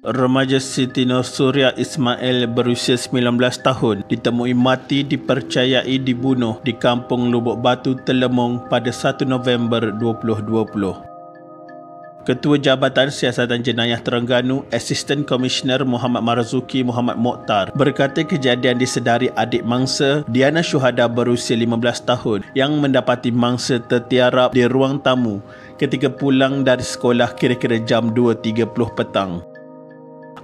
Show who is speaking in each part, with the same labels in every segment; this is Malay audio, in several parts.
Speaker 1: Remaja Siti Nur Suria Ismail berusia 19 tahun ditemui mati dipercayai dibunuh di Kampung Lubuk Batu, Telemong pada 1 November 2020. Ketua Jabatan Siasatan Jenayah Terengganu, Asisten Komisioner Muhammad Marzuki Muhammad Mokhtar berkata kejadian disedari adik mangsa Diana Syuhada berusia 15 tahun yang mendapati mangsa tertiarap di ruang tamu ketika pulang dari sekolah kira-kira jam 2.30 petang.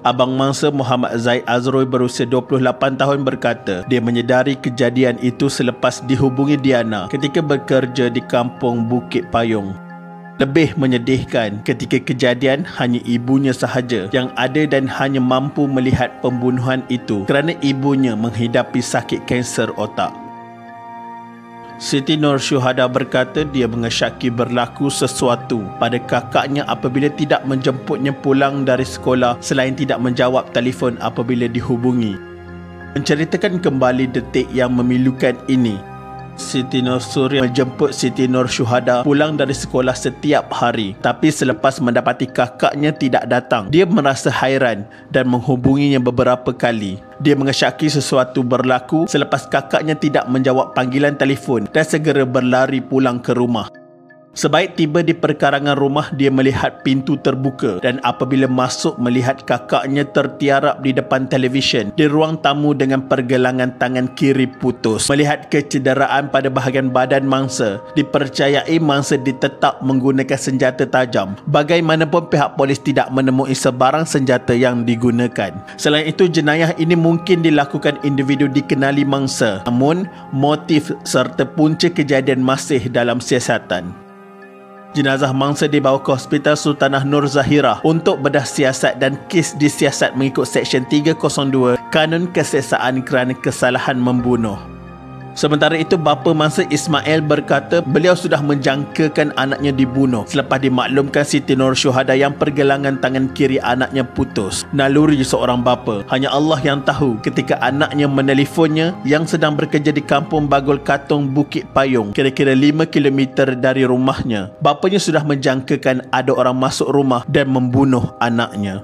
Speaker 1: Abang mangsa Muhammad Zaid Azroy berusia 28 tahun berkata dia menyedari kejadian itu selepas dihubungi Diana ketika bekerja di kampung Bukit Payung. Lebih menyedihkan ketika kejadian hanya ibunya sahaja yang ada dan hanya mampu melihat pembunuhan itu kerana ibunya menghidapi sakit kanser otak. Siti Nur Syuhada berkata dia mengesyaki berlaku sesuatu pada kakaknya apabila tidak menjemputnya pulang dari sekolah selain tidak menjawab telefon apabila dihubungi. Menceritakan kembali detik yang memilukan ini, Siti Nur Suria menjemput Siti Nur Syuhada pulang dari sekolah setiap hari, tapi selepas mendapati kakaknya tidak datang, dia merasa hairan dan menghubunginya beberapa kali. Dia mengesyaki sesuatu berlaku selepas kakaknya tidak menjawab panggilan telefon dan segera berlari pulang ke rumah. Sebaik tiba di perkarangan rumah, dia melihat pintu terbuka dan apabila masuk melihat kakaknya tertiarap di depan televisyen di ruang tamu dengan pergelangan tangan kiri putus. Melihat kecederaan pada bahagian badan mangsa, dipercayai mangsa ditetap menggunakan senjata tajam. Bagaimanapun pihak polis tidak menemui sebarang senjata yang digunakan. Selain itu, jenayah ini mungkin dilakukan individu dikenali mangsa, namun motif serta punca kejadian masih dalam siasatan. Jenazah mangsa dibawa ke Hospital Sultanah Nur Zahirah untuk bedah siasat dan kes disiasat mengikut Seksyen 302 Kanun Keseksaan kerana kesalahan membunuh. Sementara itu, bapa mangsa Ismail berkata beliau sudah menjangkakan anaknya dibunuh selepas dimaklumkan Siti Nur Syuhada yang pergelangan tangan kiri anaknya putus. Naluri seorang bapa, hanya Allah yang tahu ketika anaknya menelefonnya yang sedang bekerja di kampung Bagul Katong Bukit Payung, kira-kira 5 km dari rumahnya. Bapanya sudah menjangkakan ada orang masuk rumah dan membunuh anaknya.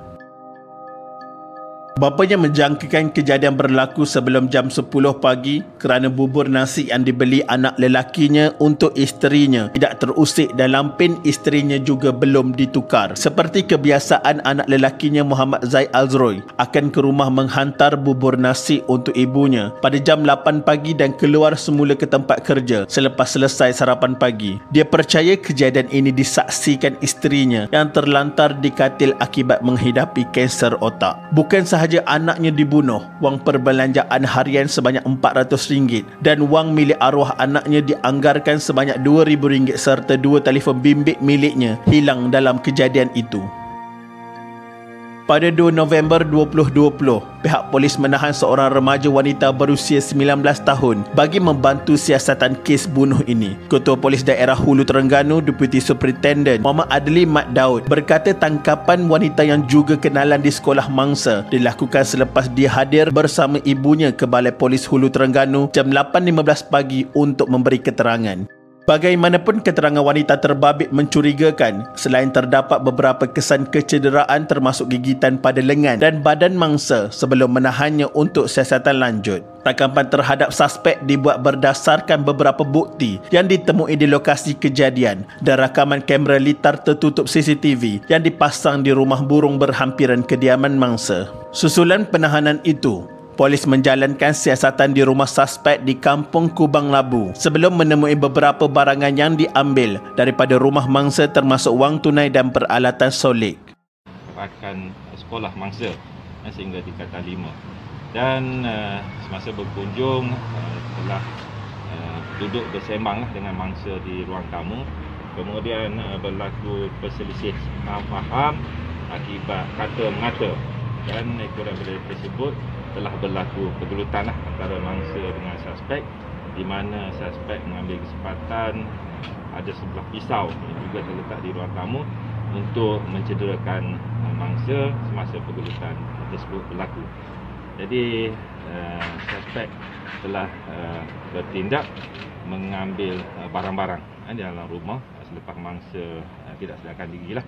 Speaker 1: Bapanya menjangkakan kejadian berlaku sebelum jam 10 pagi kerana bubur nasi yang dibeli anak lelakinya untuk isterinya tidak terusik dan lampin isterinya juga belum ditukar. Seperti kebiasaan, anak lelakinya Muhammad Zaid Azroy akan ke rumah menghantar bubur nasi untuk ibunya pada jam 8 pagi dan keluar semula ke tempat kerja selepas selesai sarapan pagi. Dia percaya kejadian ini disaksikan isterinya yang terlantar di katil akibat menghidapi kanser otak. Bukan sahaja anaknya dibunuh, wang perbelanjaan harian sebanyak RM400 dan wang milik arwah anaknya dianggarkan sebanyak RM2,000 serta 2 telefon bimbit miliknya hilang dalam kejadian itu. Pada 2 November 2020, pihak polis menahan seorang remaja wanita berusia 19 tahun bagi membantu siasatan kes bunuh ini. Ketua Polis Daerah Hulu Terengganu, Deputi Superintendent Muhammad Adli Mat Daud berkata tangkapan wanita yang juga kenalan di sekolah mangsa dilakukan selepas dia hadir bersama ibunya ke Balai Polis Hulu Terengganu jam 8.15 pagi untuk memberi keterangan. Bagaimanapun, keterangan wanita terbabit mencurigakan selain terdapat beberapa kesan kecederaan termasuk gigitan pada lengan dan badan mangsa sebelum menahannya untuk siasatan lanjut. Tangkapan terhadap suspek dibuat berdasarkan beberapa bukti yang ditemui di lokasi kejadian dan rakaman kamera litar tertutup CCTV yang dipasang di rumah burung berhampiran kediaman mangsa. Susulan penahanan itu, polis menjalankan siasatan di rumah suspek di Kampung Kubang Labu sebelum menemui beberapa barangan yang diambil daripada rumah mangsa termasuk wang tunai dan peralatan solid.
Speaker 2: Akan sekolah mangsa sehingga di Kata 5 dan semasa berkunjung telah duduk bersembang dengan mangsa di ruang tamu. Kemudian berlaku perselisih faham akibat kata mengata dan kurang lebih tersebut telah berlaku pergelutan antara mangsa dengan suspek, di mana suspek mengambil kesempatan ada sebelah pisau yang juga terletak di ruang tamu untuk mencederakan mangsa semasa pergelutan tersebut berlaku. Jadi suspek telah bertindak mengambil barang-barang di dalam rumah selepas mangsa tidak sedarkan diri lah.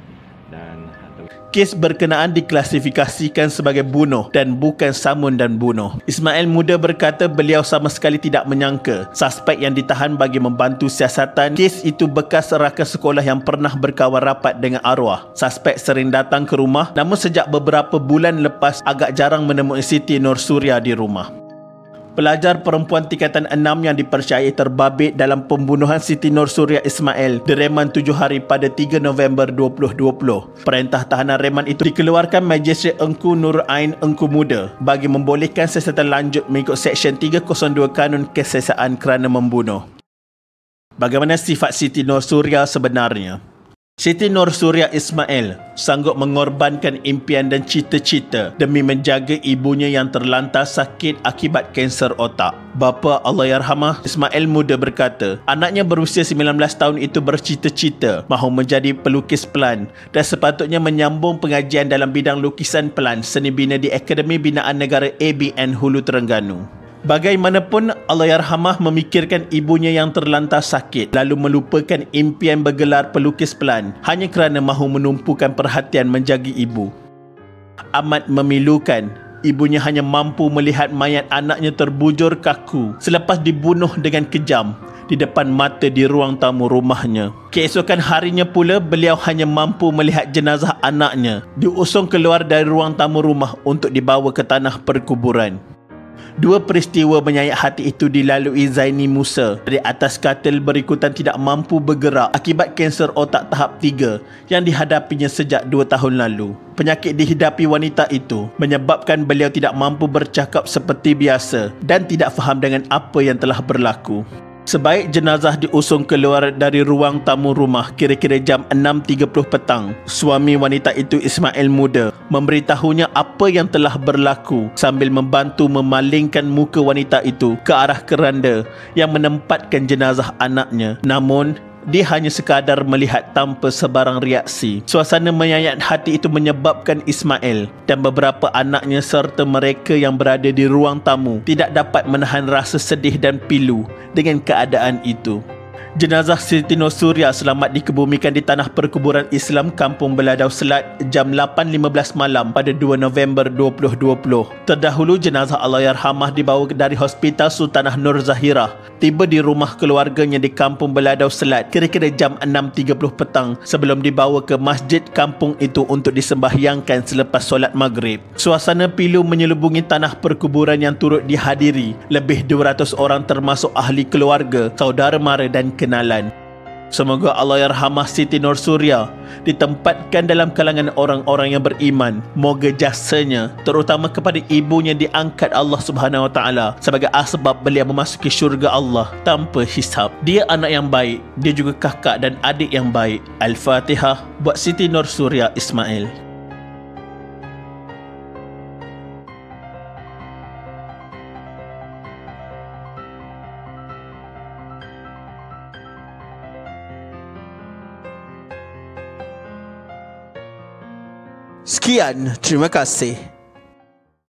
Speaker 2: dan
Speaker 1: kes berkenaan diklasifikasikan sebagai bunuh dan bukan samun dan bunuh. Ismail Muda berkata beliau sama sekali tidak menyangka suspek yang ditahan bagi membantu siasatan kes itu bekas rakan sekolah yang pernah berkawan rapat dengan arwah. Suspek sering datang ke rumah, namun sejak beberapa bulan lepas agak jarang menemui Siti Nur Suria di rumah. Pelajar perempuan tingkatan 6 yang dipercayai terbabit dalam pembunuhan Siti Nur Suria Ismail direman 7 hari pada 3 November 2020. Perintah tahanan reman itu dikeluarkan Magistrate Engku Nur Ain Engku Muda bagi membolehkan siasatan lanjut mengikut Seksyen 302 Kanun Kesiasaan kerana membunuh. Bagaimana sifat Siti Nur Suria sebenarnya? Siti Nur Suria Ismail sanggup mengorbankan impian dan cita-cita demi menjaga ibunya yang terlantar sakit akibat kanser otak. Bapa Allahyarhamah Ismail Muda berkata, anaknya berusia 19 tahun itu bercita-cita mahu menjadi pelukis pelan dan sepatutnya menyambung pengajian dalam bidang lukisan pelan seni bina di Akademi Binaan Negara ABN Hulu Terengganu. Bagaimanapun, Allahyarhamah memikirkan ibunya yang terlantar sakit lalu melupakan impian bergelar pelukis pelan hanya kerana mahu menumpukan perhatian menjaga ibu. Amat memilukan, ibunya hanya mampu melihat mayat anaknya terbujur kaku selepas dibunuh dengan kejam di depan mata di ruang tamu rumahnya. Keesokan harinya pula, beliau hanya mampu melihat jenazah anaknya diusung keluar dari ruang tamu rumah untuk dibawa ke tanah perkuburan. Dua peristiwa menyayat hati itu dilalui Zaini Musa dari atas katil berikutan tidak mampu bergerak akibat kanser otak tahap 3 yang dihadapinya sejak 2 tahun lalu. Penyakit dihidapi wanita itu menyebabkan beliau tidak mampu bercakap seperti biasa dan tidak faham dengan apa yang telah berlaku. Sebaik jenazah diusung keluar dari ruang tamu rumah kira-kira jam 6.30 petang, suami wanita itu Ismail Muda memberitahunya apa yang telah berlaku sambil membantu memalingkan muka wanita itu ke arah keranda yang menempatkan jenazah anaknya. Namun, dia hanya sekadar melihat tanpa sebarang reaksi. Suasana menyayat hati itu menyebabkan Ismail dan beberapa anaknya serta mereka yang berada di ruang tamu tidak dapat menahan rasa sedih dan pilu dengan keadaan itu. Jenazah Siti Nur Suria selamat dikebumikan di tanah perkuburan Islam Kampung Beladau Selat jam 8.15 malam pada 2 November 2020. Terdahulu jenazah Allahyarhamah dibawa dari Hospital Sultanah Nur Zahirah tiba di rumah keluarganya di Kampung Beladau Selat kira-kira jam 6.30 petang sebelum dibawa ke masjid kampung itu untuk disembahyangkan selepas solat maghrib. Suasana pilu menyelubungi tanah perkuburan yang turut dihadiri lebih 200 orang termasuk ahli keluarga, saudara mara dan kenalan. Semoga Allahyarhamah Siti Nur Suria ditempatkan dalam kalangan orang-orang yang beriman. Moga jasanya terutama kepada ibunya diangkat Allah Subhanahu Wa Taala sebagai asbab beliau memasuki syurga Allah tanpa hisab. Dia anak yang baik, dia juga kakak dan adik yang baik. Al-Fatihah buat Siti Nur Suria Ismail. Sekian, terima kasih.